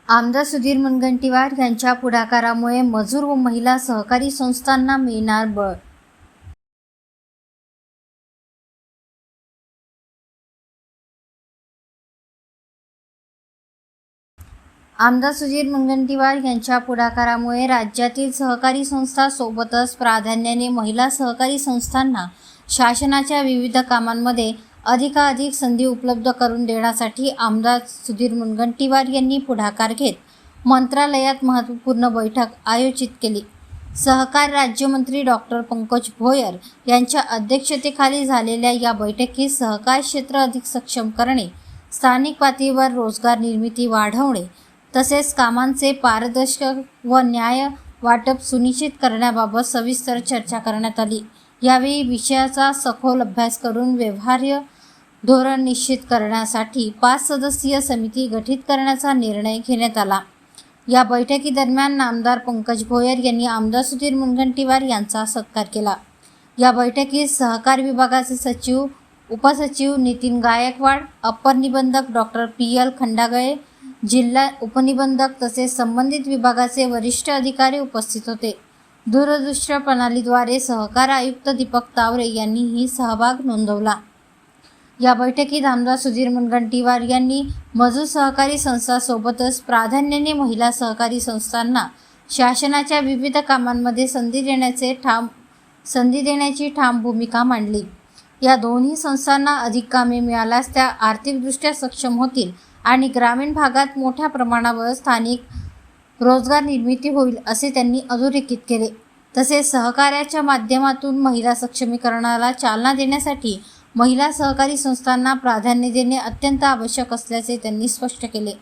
आमदार सुधीर मुनगंटीवार यांच्या पुढाकारामुळे मजूर व महिला सहकारी संस्थांना मिळणार बळ. आमदार सुधीर मुनगंटीवार यांच्या पुढाकारामुळे राज्यातील सहकारी संस्था सोबतच प्राधान्याने महिला सहकारी संस्थांना शासनाच्या विविध कामांमध्ये अधिकाधिक संधी उपलब्ध करून देण्यासाठी आमदार सुधीर मुनगंटीवार यांनी पुढाकार घेत मंत्रालयात महत्त्वपूर्ण बैठक आयोजित केली. सहकार राज्यमंत्री डॉक्टर पंकज भोयर यांच्या अध्यक्षतेखाली झालेल्या या बैठकीत सहकार क्षेत्र अधिक सक्षम करणे, स्थानिक पातळीवर रोजगार निर्मिती वाढवणे तसेच कामांचे पारदर्शक व न्याय वाटप सुनिश्चित करण्याबाबत सविस्तर चर्चा करण्यात आली. यावेळी विषयाचा सखोल अभ्यास करून व्यवहार्य धोरण निश्चित करण्यासाठी 5 सदस्यीय समिती गठीत करण्याचा निर्णय घेण्यात आला. या बैठकीदरम्यान आमदार पंकज भोयर यांनी आमदार सुधीर मुनगंटीवार यांचा सत्कार केला. या बैठकीत सहकार विभागाचे सचिव, उपसचिव नितीन गायकवाड, अप्पर निबंधक डॉक्टर PL खंडागळे, जिल्हा उपनिबंधक तसेच संबंधित विभागाचे वरिष्ठ अधिकारी उपस्थित होते. दूरदृश्य प्रणालीद्वारे सहकार आयुक्त दीपक तावरे यांनीही सहभाग नोंदवला. या बैठकीत आमदार सुधीर मुनगंटीवार यांनी मजूर सहकारी संस्थांसोबतच प्राधान्याने महिला सहकारी संस्थांना शासनाच्या विविध कामांमध्ये संधी देण्याची ठाम भूमिका मांडली. या दोन्ही संस्थांना अधिक कामे मिळाल्यास त्या आर्थिकदृष्ट्या सक्षम होतील आणि ग्रामीण भागात मोठ्या प्रमाणावर स्थानिक रोजगार निर्मिती होईल असे त्यांनी अधोरेखित केले. तसेच सहकार्याच्या माध्यमातून महिला सक्षमीकरणाला चालना देण्यासाठी महिला सहकारी संस्थांना प्राधान्य देणे अत्यंत आवश्यक असल्याचे त्यांनी स्पष्ट केले.